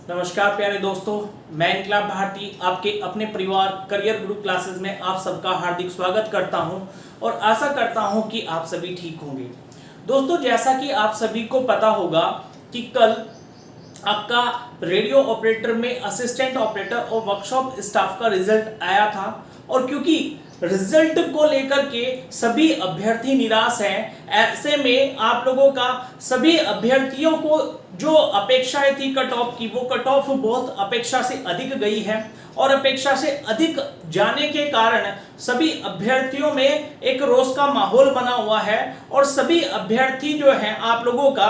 नमस्कार प्यारे दोस्तों, मैं इनकलाब भारती आपके अपने परिवार करियर गुरु क्लासेस में आप सबका हार्दिक स्वागत करता हूं और आशा करता हूं कि आप सभी ठीक होंगे। दोस्तों, जैसा कि आप सभी को पता होगा कि कल आपका रेडियो ऑपरेटर में असिस्टेंट ऑपरेटर और वर्कशॉप स्टाफ का रिजल्ट आया था और क्योंकि रिजल्ट को लेकर के सभी अभ्यर्थी निराश हैं, ऐसे में आप लोगों का सभी अभ्यर्थियों को जो अपेक्षाएं थी कट ऑफ की, वो कट ऑफ बहुत अपेक्षा से अधिक गई है और अपेक्षा से अधिक जाने के कारण सभी अभ्यर्थियों में एक रोष का माहौल बना हुआ है और सभी अभ्यर्थी जो हैं आप लोगों का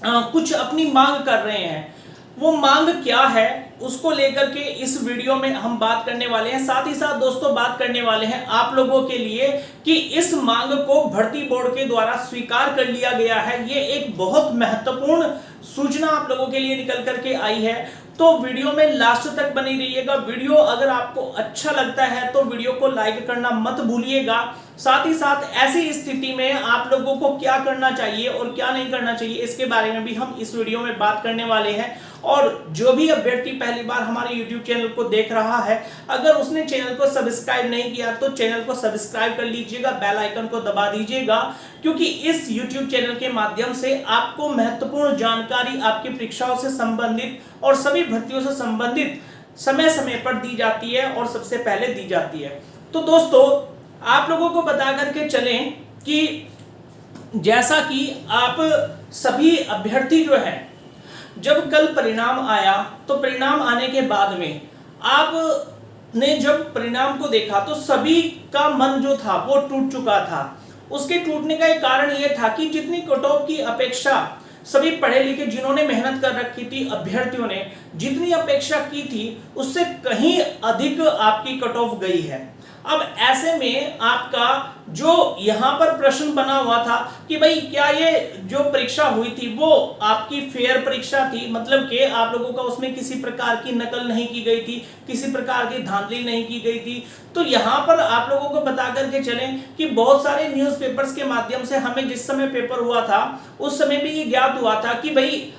कुछ अपनी मांग कर रहे हैं। वो मांग क्या है उसको लेकर के इस वीडियो में हम बात करने वाले हैं। साथ ही साथ दोस्तों बात करने वाले हैं आप लोगों के लिए कि इस मांग को भर्ती बोर्ड के द्वारा स्वीकार कर लिया गया है। ये एक बहुत महत्वपूर्ण सूचना आप लोगों के लिए निकल करके आई है, तो वीडियो में लास्ट तक बनी रहिएगा। वीडियो अगर आपको अच्छा लगता है तो वीडियो को लाइक करना मत भूलिएगा। साथ ही साथ ऐसी स्थिति में आप लोगों को क्या करना चाहिए और क्या नहीं करना चाहिए इसके बारे में भी हम इस वीडियो में बात करने वाले हैं। और जो भी अभ्यर्थी पहली बार हमारे YouTube चैनल को देख रहा है, अगर उसने चैनल को सब्सक्राइब नहीं किया तो चैनल को सब्सक्राइब कर लीजिएगा, बेल आइकन को दबा दीजिएगा, क्योंकि इस YouTube चैनल के माध्यम से आपको महत्वपूर्ण जानकारी आपकी परीक्षाओं से संबंधित और सभी भर्तियों से संबंधित समय समय पर दी जाती है और सबसे पहले दी जाती है। तो दोस्तों आप लोगों को बता करके चलें कि जैसा कि आप सभी अभ्यर्थी जो हैं, जब कल परिणाम आया तो परिणाम आने के बाद में आपने जब परिणाम को देखा तो सभी का मन जो था वो टूट चुका था। उसके टूटने का एक कारण ये था कि जितनी कट ऑफ की अपेक्षा सभी पढ़े लिखे जिन्होंने मेहनत कर रखी थी अभ्यर्थियों ने जितनी अपेक्षा की थी उससे कहीं अधिक आपकी कट ऑफ गई है। अब ऐसे में आपका जो यहाँ पर प्रश्न बना हुआ था कि भाई क्या ये जो परीक्षा हुई थी वो आपकी फेयर परीक्षा थी, मतलब कि आप लोगों का उसमें किसी प्रकार की नकल नहीं की गई थी, किसी प्रकार की धांधली नहीं की गई थी। तो यहाँ पर आप लोगों को बता करके चलें कि बहुत सारे न्यूज़पेपर्स के माध्यम से हमें जिस समय पेपर हुआ था उस समय भी ये ज्ञात हुआ था कि भाई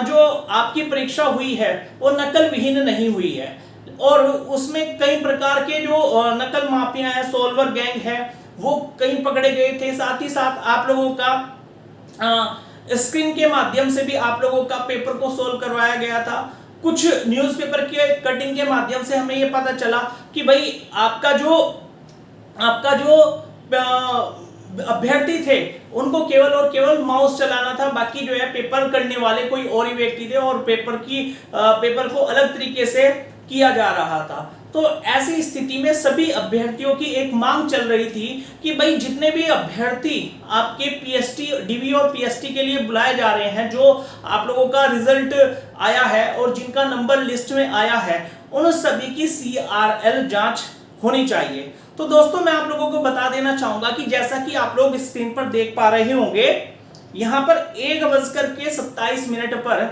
जो आपकी परीक्षा हुई है वो नकल विहीन नहीं हुई है और उसमें कई प्रकार के जो नकल माफिया है, सोल्वर गैंग है, वो कहीं पकड़े गए थे। साथ ही साथ आप लोगों का स्क्रीन के माध्यम से भी आप लोगों का पेपर को सोल्व करवाया गया था। कुछ न्यूज़पेपर के कटिंग के माध्यम से हमें ये पता चला कि भाई आपका जो अभ्यर्थी थे उनको केवल और केवल माउस चलाना था, बाकी जो है पेपर करने वाले कोई और ही व्यक्ति थे और पेपर को अलग तरीके से किया जा रहा था। तो ऐसी स्थिति में सभी अभ्यर्थियों की एक मांग चल रही थी कि भाई जितने भी अभ्यर्थी आपके पीएसटी, डीवी और पीएसटी के लिए बुलाए जा रहे हैं, जो आप लोगों का रिजल्ट आया है और जिनका नंबर लिस्ट में आया है, उन सभी की CRL जांच होनी चाहिए। तो दोस्तों मैं आप लोगों को बता देना चाहूंगा कि जैसा कि आप लोग स्क्रीन पर देख पा रहे होंगे, यहाँ पर 1:27 पर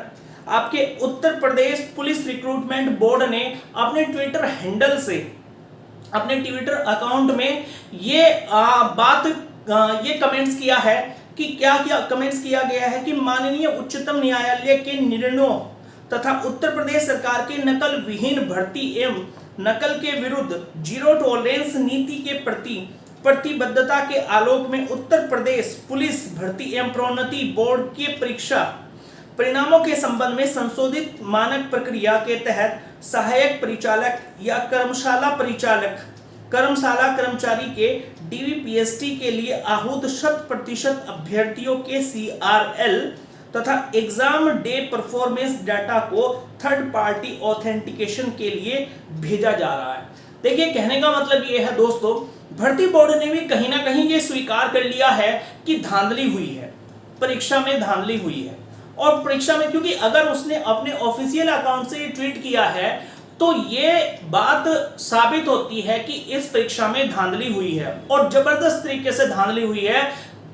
आपके Uttar Pradesh police recruitment board ने अपने ट्विटर हैंडल से, अपने ट्विटर अकाउंट में ये कमेंट्स किया है कि क्या कमेंट्स किया गया है कि माननीय उच्चतम न्यायालय के निर्णयों तथा उत्तर प्रदेश सरकार के नकल विहीन भर्ती एवं नकल के विरुद्ध जीरो टॉलरेंस नीति के प्रति प्रतिबद्धता के आलोक में उत्तर प्रदेश पुलिस भर्ती एवं प्रोन्नति बोर्ड के परीक्षा परिणामों के संबंध में संशोधित मानक प्रक्रिया के तहत सहायक परिचालक या कर्मशाला कर्मचारी के DVPST के लिए आहूत 100% अभ्यर्थियों के CRL तथा एग्जाम डे परफॉर्मेंस डाटा को थर्ड पार्टी ऑथेंटिकेशन के लिए भेजा जा रहा है। देखिए, कहने का मतलब ये है दोस्तों, भर्ती बोर्ड ने भी कहीं ना कहीं ये स्वीकार कर लिया है कि धांधली हुई है, परीक्षा में धांधली हुई है। और परीक्षा में क्योंकि अगर उसने अपने ऑफिशियल अकाउंट से ट्वीट किया है तो ये बात साबित होती है कि इस परीक्षा में धांधली हुई है और जबरदस्त तरीके से धांधली हुई है।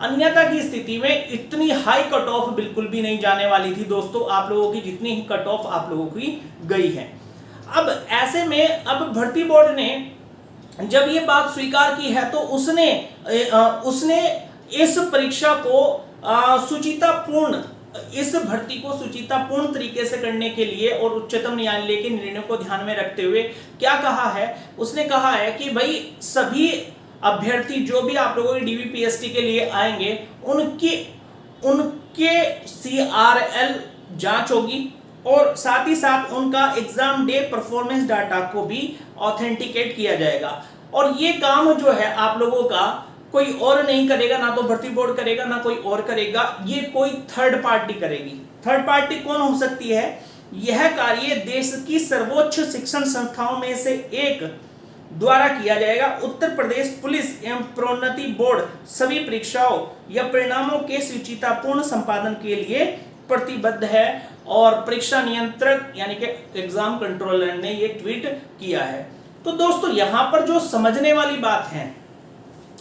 अन्यथा की स्थिति में इतनी हाई कट ऑफ बिल्कुल भी नहीं जाने वाली थी दोस्तों, आप लोगों की जितनी कट ऑफ आप लोगों की गई है। अब ऐसे में अब भर्ती बोर्ड ने जब ये बात स्वीकार की है तो उसने इस परीक्षा को सुचितापूर्ण इस भर्ती को सुचितापूर्ण तरीके से करने के लिए और उच्चतम न्यायालय के निर्णय को ध्यान में रखते हुए क्या कहा है, उसने कहा है कि भाई सभी अभ्यर्थी जो भी आप लोगों की डीवीपीएसटी के लिए आएंगे उनके CRL जांच होगी और साथ ही साथ उनका एग्जाम डे परफॉर्मेंस डाटा को भी ऑथेंटिकेट किया जाएगा। और ये काम जो है आप लोगों का कोई और नहीं करेगा, ना तो भर्ती बोर्ड करेगा ना कोई और करेगा, ये कोई थर्ड पार्टी करेगी। थर्ड पार्टी कौन हो सकती है? यह कार्य देश की सर्वोच्च शिक्षण संस्थाओं में से एक द्वारा किया जाएगा। उत्तर प्रदेश पुलिस एवं प्रोन्नति बोर्ड सभी परीक्षाओं या परिणामों के सुचितापूर्ण संपादन के लिए प्रतिबद्ध है। और परीक्षा नियंत्रक यानी कि एग्जाम कंट्रोलर ने यह ट्वीट किया है। तो दोस्तों यहां पर जो समझने वाली बात है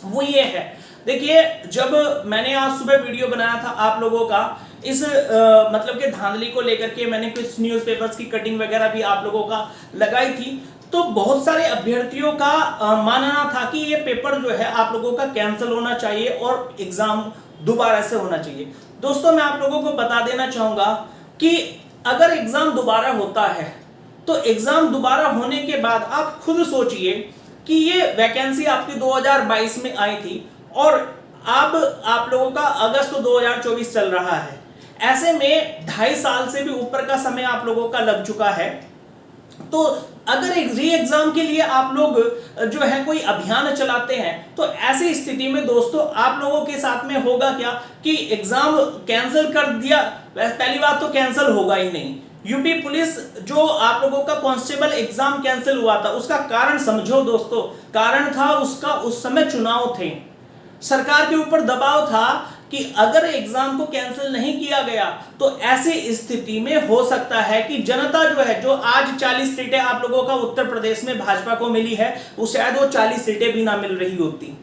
वो ये है, देखिए जब मैंने आज सुबह वीडियो बनाया था आप लोगों का इस मतलब के धांधली को लेकर के, मैंने कुछ न्यूज़पेपर्स की कटिंग वगैरह भी आप लोगों का लगाई थी, तो बहुत सारे अभ्यर्थियों का मानना था कि ये पेपर जो है आप लोगों का कैंसिल होना चाहिए और एग्जाम दोबारा से होना चाहिए। दोस्तों मैं आप लोगों को बता देना चाहूंगा कि अगर एग्जाम दोबारा होता है तो एग्जाम दोबारा होने के बाद आप खुद सोचिए कि ये वैकेंसी आपकी 2022 में आई थी और अब आप लोगों का अगस्त 2024 चल रहा है। ऐसे में 2.5 साल से भी ऊपर का समय आप लोगों का लग चुका है। तो अगर एक री एग्जाम के लिए आप लोग जो है कोई अभियान चलाते हैं तो ऐसी स्थिति में दोस्तों आप लोगों के साथ में होगा क्या कि एग्जाम कैंसिल कर दिया। पहली बात तो कैंसिल होगा ही नहीं। यूपी पुलिस जो आप लोगों का कांस्टेबल एग्जाम कैंसिल हुआ था उसका कारण समझो दोस्तों, कारण था उसका उस समय चुनाव थे, सरकार के ऊपर दबाव था कि अगर एग्जाम को कैंसिल नहीं किया गया तो ऐसी स्थिति में हो सकता है कि जनता जो है, जो आज 40 सीटें आप लोगों का उत्तर प्रदेश में भाजपा को मिली है, वो शायद वो 40 सीटें भी ना मिल रही होती।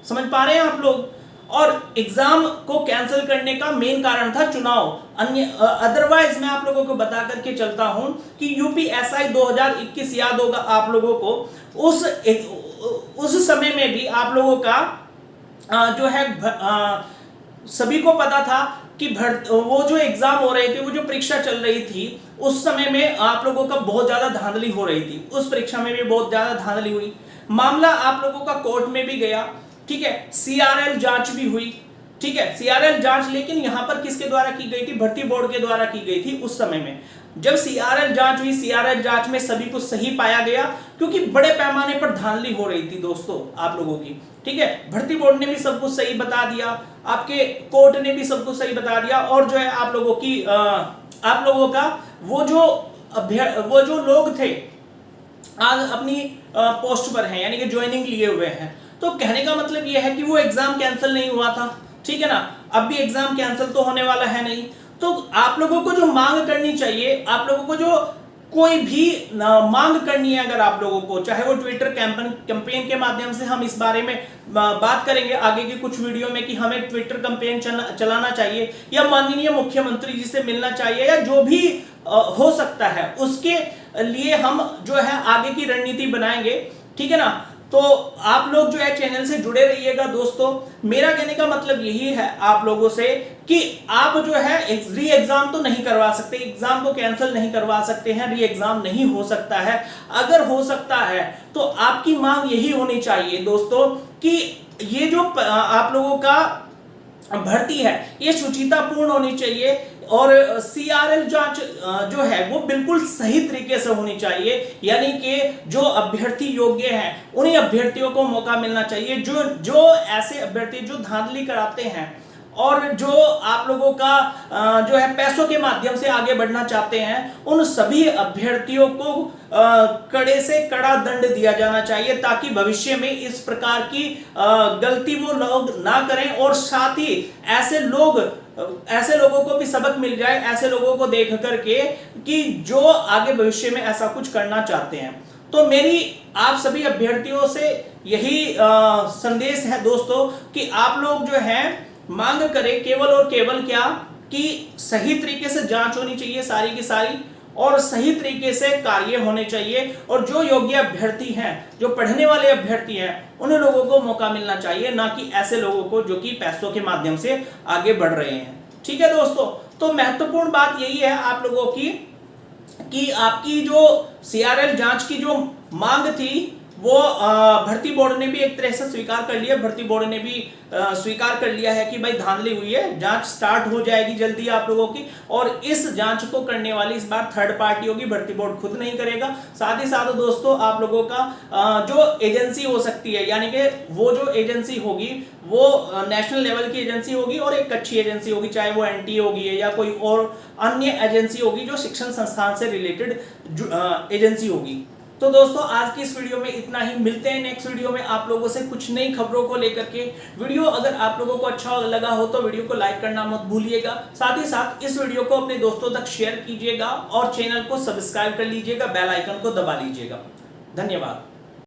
समझ पा रहे हैं आप लोग? और एग्जाम को कैंसिल करने का मेन कारण था चुनाव। अन्य अदरवाइज मैं आप लोगों को बता करके चलता हूं कि यूपीएसआई 2021 याद होगा आप लोगों को, उस समय में भी आप लोगों का जो है सभी को पता था कि वो जो एग्जाम हो रहे थे, वो जो परीक्षा चल रही थी, उस समय में आप लोगों का बहुत ज्यादा धांधली हो रही थी। उस परीक्षा में भी बहुत ज्यादा धांधली हुई, मामला आप लोगों का कोर्ट में भी गया, ठीक है, CRL जांच भी हुई, ठीक है, CRL जांच, लेकिन यहां पर किसके द्वारा की गई थी? भर्ती बोर्ड के द्वारा की गई थी। उस समय में जब CRL जांच हुई, CRL जांच में सभी कुछ सही पाया गया क्योंकि बड़े पैमाने पर धांधली हो रही थी दोस्तों आप लोगों की, ठीक है। भर्ती बोर्ड ने भी सब कुछ सही बता दिया, आपके कोर्ट ने भी सब कुछ सही बता दिया, और जो है आप लोगों का वो जो लोग थे आज अपनी पोस्ट पर हैं, यानी कि ज्वाइनिंग लिए हुए हैं। तो कहने का मतलब यह है कि वो एग्जाम कैंसिल नहीं हुआ था, ठीक है ना। अब भी एग्जाम कैंसिल तो होने वाला है नहीं। तो आप लोगों को जो मांग करनी चाहिए, आप लोगों को जो कोई भी मांग करनी है, अगर आप लोगों को, चाहे वो ट्विटर कैंपेन के माध्यम से, हम इस बारे में बात करेंगे आगे की कुछ वीडियो में कि हमें ट्विटर कैंपेन चलाना चाहिए या माननीय मुख्यमंत्री जी से मिलना चाहिए या जो भी हो सकता है, उसके लिए हम जो है आगे की रणनीति बनाएंगे, ठीक है ना। तो आप लोग जो है चैनल से जुड़े रहिएगा दोस्तों। मेरा कहने का मतलब यही है आप लोगों से कि आप जो है री एग्जाम तो नहीं करवा सकते, एग्जाम को कैंसिल नहीं करवा सकते हैं, री एग्जाम नहीं हो सकता है। अगर हो सकता है तो आपकी मांग यही होनी चाहिए दोस्तों कि ये जो आप लोगों का भर्ती है ये सुचितापूर्ण होनी चाहिए और CRL जांच जो है वो बिल्कुल सही तरीके से होनी चाहिए, यानी कि जो अभ्यर्थी योग्य हैं उन्हीं अभ्यर्थियों को मौका मिलना चाहिए। जो ऐसे अभ्यर्थी जो धांधली कराते हैं और जो आप लोगों का जो है पैसों के माध्यम से आगे बढ़ना चाहते हैं, उन सभी अभ्यर्थियों को कड़े से कड़ा दंड दिया जाना चाहिए ताकि भविष्य में इस प्रकार की गलती वो लोग ना करें और साथ ही ऐसे लोगों को भी सबक मिल जाए, ऐसे लोगों को देख करके कि जो आगे भविष्य में ऐसा कुछ करना चाहते हैं। तो मेरी आप सभी अभ्यर्थियों से यही संदेश है दोस्तों कि आप लोग जो है मांग करें केवल और केवल क्या कि सही तरीके से जांच होनी चाहिए सारी की सारी, और सही तरीके से कार्य होने चाहिए, और जो योग्य अभ्यर्थी हैं, जो पढ़ने वाले अभ्यर्थी हैं, उन लोगों को मौका मिलना चाहिए, ना कि ऐसे लोगों को जो कि पैसों के माध्यम से आगे बढ़ रहे हैं। ठीक है दोस्तों, तो महत्वपूर्ण बात यही है आप लोगों की कि आपकी जो सीआरएल जांच की जो मांग थी वो भर्ती बोर्ड ने भी एक तरह से स्वीकार कर लिया। भर्ती बोर्ड ने भी स्वीकार कर लिया है कि भाई धांधली हुई है, जांच स्टार्ट हो जाएगी जल्दी आप लोगों की। और इस जांच को करने वाली इस बार थर्ड पार्टी होगी, भर्ती बोर्ड खुद नहीं करेगा। साथ ही साथ दोस्तों आप लोगों का जो एजेंसी हो सकती है, यानी कि वो जो एजेंसी होगी वो नेशनल लेवल की एजेंसी होगी और एक अच्छी एजेंसी होगी, चाहे वो एनटीए होगी या कोई और अन्य एजेंसी होगी जो शिक्षण संस्थान से रिलेटेड एजेंसी होगी। तो दोस्तों आज की इस वीडियो में इतना ही। मिलते हैं नेक्स्ट वीडियो में आप लोगों से कुछ नई खबरों को लेकर के। वीडियो अगर आप लोगों को अच्छा लगा हो तो वीडियो को लाइक करना मत भूलिएगा। साथ ही साथ इस वीडियो को अपने दोस्तों तक शेयर कीजिएगा और चैनल को सब्सक्राइब कर लीजिएगा, बेल आइकन को दबा लीजिएगा। धन्यवाद।